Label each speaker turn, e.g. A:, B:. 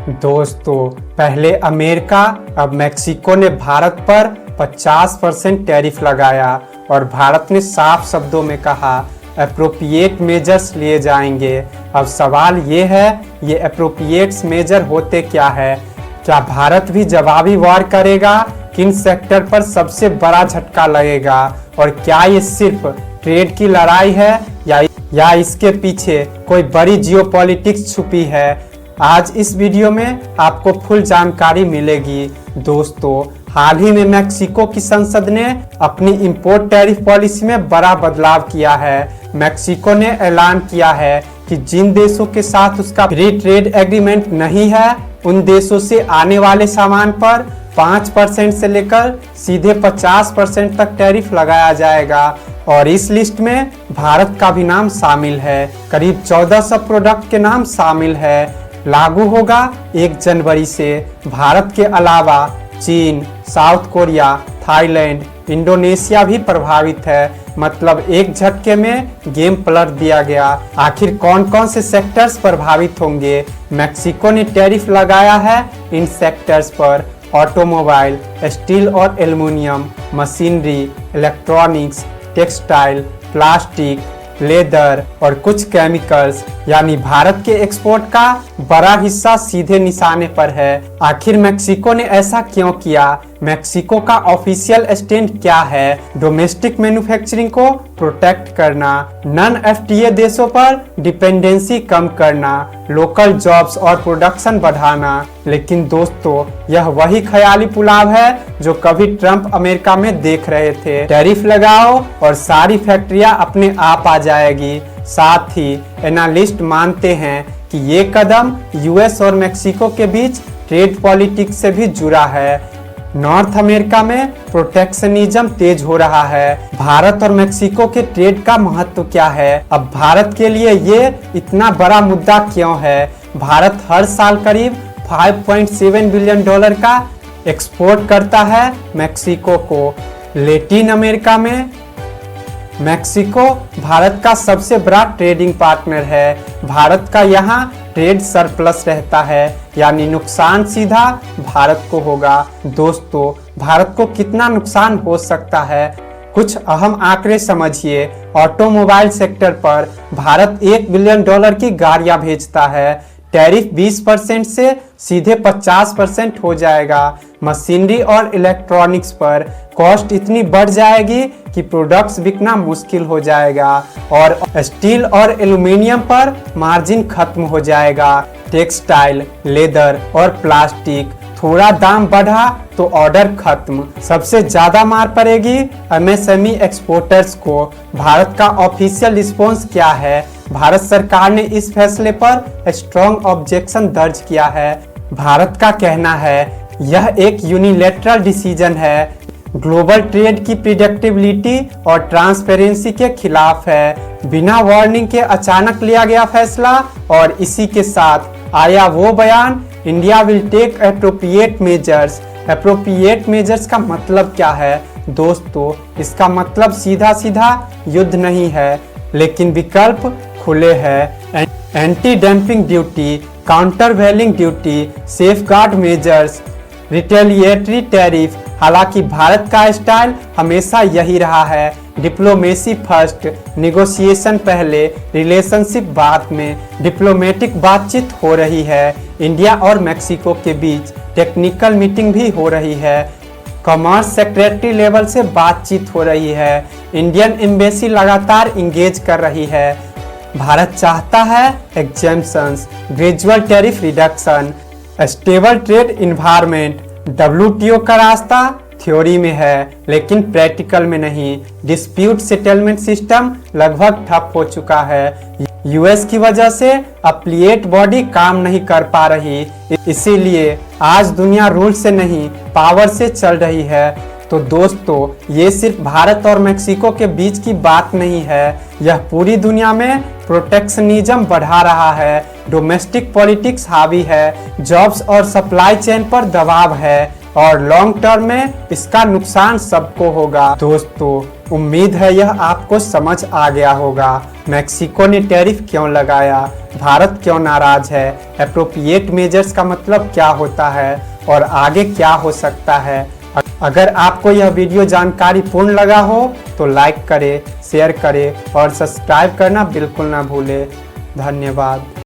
A: दोस्तों, पहले अमेरिका अब मेक्सिको ने भारत पर 50% टैरिफ लगाया और भारत ने साफ शब्दों में कहा एप्रोप्रिएट मेजर्स लिए जाएंगे। अब सवाल ये है, ये एप्रोप्रिएट्स मेजर होते क्या है? क्या भारत भी जवाबी वार करेगा? किन सेक्टर पर सबसे बड़ा झटका लगेगा? और क्या ये सिर्फ ट्रेड की लड़ाई है या इसके पीछे कोई बड़ी जियोपॉलिटिक्स छुपी है? आज इस वीडियो में आपको फुल जानकारी मिलेगी। दोस्तों, हाल ही में मेक्सिको की संसद ने अपनी इंपोर्ट टैरिफ पॉलिसी में बड़ा बदलाव किया है। मेक्सिको ने ऐलान किया है कि जिन देशों के साथ उसका फ्री ट्रेड एग्रीमेंट नहीं है, उन देशों से आने वाले सामान पर 5% से लेकर सीधे 50% तक टैरिफ लगाया जाएगा। और इस लिस्ट में भारत का भी नाम शामिल है। करीब 1400 प्रोडक्ट के नाम शामिल है। लागू होगा 1 जनवरी से। भारत के अलावा चीन, साउथ कोरिया, थाईलैंड, इंडोनेशिया भी प्रभावित है। मतलब एक झटके में गेम पलट दिया गया। आखिर कौन कौन से सेक्टर्स प्रभावित होंगे? मेक्सिको ने टैरिफ लगाया है इन सेक्टर्स पर: ऑटोमोबाइल, स्टील और aluminium, machinery, electronics, textile, plastic, leather और कुछ केमिकल्स। यानी भारत के एक्सपोर्ट का बड़ा हिस्सा सीधे निशाने पर है। आखिर मेक्सिको ने ऐसा क्यों किया? मेक्सिको का ऑफिशियल स्टैंड क्या है? डोमेस्टिक मैन्युफैक्चरिंग को प्रोटेक्ट करना, नॉन एफटीए देशों पर डिपेंडेंसी कम करना, लोकल जॉब्स और प्रोडक्शन बढ़ाना। लेकिन दोस्तों, यह वही ख्याली पुलाव है जो कभी ट्रंप अमेरिका में देख रहे थे। टैरिफ लगाओ और सारी फैक्ट्रियां अपने आप आ जाएगी। साथ ही एनालिस्ट मानते हैं कि ये कदम यूएस और मेक्सिको के बीच ट्रेड पॉलिटिक्स से भी जुड़ा है। नॉर्थ अमेरिका में प्रोटेक्शनिज्म तेज हो रहा है। भारत और मेक्सिको के ट्रेड का महत्व क्या है? अब भारत के लिए ये इतना बड़ा मुद्दा क्यों है? भारत हर साल करीब $5.7 बिलियन का एक्सपोर्ट करता है मेक्सिको को। लैटिन अमेरिका में मेक्सिको भारत का सबसे बड़ा ट्रेडिंग पार्टनर है। भारत का यहाँ ट्रेड सरप्लस रहता है, यानी नुकसान सीधा भारत को होगा। दोस्तों, भारत को कितना नुकसान हो सकता है? कुछ अहम आंकड़े समझिए। ऑटोमोबाइल सेक्टर पर भारत $1 बिलियन की गाड़ियां भेजता है। टैरिफ 20% से सीधे 50% हो जाएगा। मशीनरी और इलेक्ट्रॉनिक्स पर कॉस्ट इतनी बढ़ जाएगी कि प्रोडक्ट्स बिकना मुश्किल हो जाएगा। और स्टील और एल्युमिनियम पर मार्जिन खत्म हो जाएगा। टेक्सटाइल, लेदर और प्लास्टिक, थोड़ा दाम बढ़ा तो ऑर्डर खत्म। सबसे ज्यादा मार पड़ेगी एमएसएमई एक्सपोर्टर्स को। भारत का ऑफिशियल रिस्पॉन्स क्या है? भारत सरकार ने इस फैसले पर स्ट्रॉन्ग ऑब्जेक्शन दर्ज किया है। भारत का कहना है यह एक यूनिलैटरल डिसीजन है, ग्लोबल ट्रेड की प्रिडिक्टेबिलिटी और ट्रांसपेरेंसी के खिलाफ है। बिना वार्निंग के अचानक लिया गया फैसला और इसी के साथ आया वो बयान, India will take appropriate measures. Appropriate measures का मतलब क्या है? दोस्तों, इसका मतलब सीधा सीधा युद्ध नहीं है, लेकिन विकल्प खुले हैं। Anti dumping duty, countervailing duty, safeguard measures, retaliatory tariff. हालांकि भारत का स्टाइल हमेशा यही रहा है, डिप्लोमेसी फर्स्ट, नेगोशिएशन पहले, रिलेशनशिप बाद में। डिप्लोमेटिक बातचीत हो रही है। इंडिया और मेक्सिको के बीच टेक्निकल मीटिंग भी हो रही है। कॉमर्स सेक्रेटरी लेवल से बातचीत हो रही है। इंडियन एम्बेसी लगातार इंगेज कर रही है। भारत चाहता है exemptions, gradual tariff reduction, stable trade environment. WTO का रास्ता थ्योरी में है, लेकिन प्रैक्टिकल में नहीं। डिस्प्यूट सेटलमेंट सिस्टम लगभग ठप हो चुका है। यूएस की वजह से अपीलेट बॉडी काम नहीं कर पा रही, इसीलिए आज दुनिया रूल से नहीं पावर से चल रही है। तो दोस्तों, ये सिर्फ भारत और मेक्सिको के बीच की बात नहीं है, यह पूरी दुनिया में प्रोटेक्शनिज्म बढ़ा रहा है। डोमेस्टिक पॉलिटिक्स हावी है, जॉब्स और सप्लाई चेन पर दबाव है और लॉन्ग टर्म में इसका नुकसान सबको होगा। दोस्तों, उम्मीद है यह आपको समझ आ गया होगा। मेक्सिको ने टैरिफ क्यों लगाया, भारत क्यों नाराज है, एप्रोप्रिएट मेजर्स का मतलब क्या होता है और आगे क्या हो सकता है। अगर आपको यह वीडियो जानकारी पूर्ण लगा हो तो लाइक करें, शेयर करें और सब्सक्राइब करना बिल्कुल ना भूलें। धन्यवाद।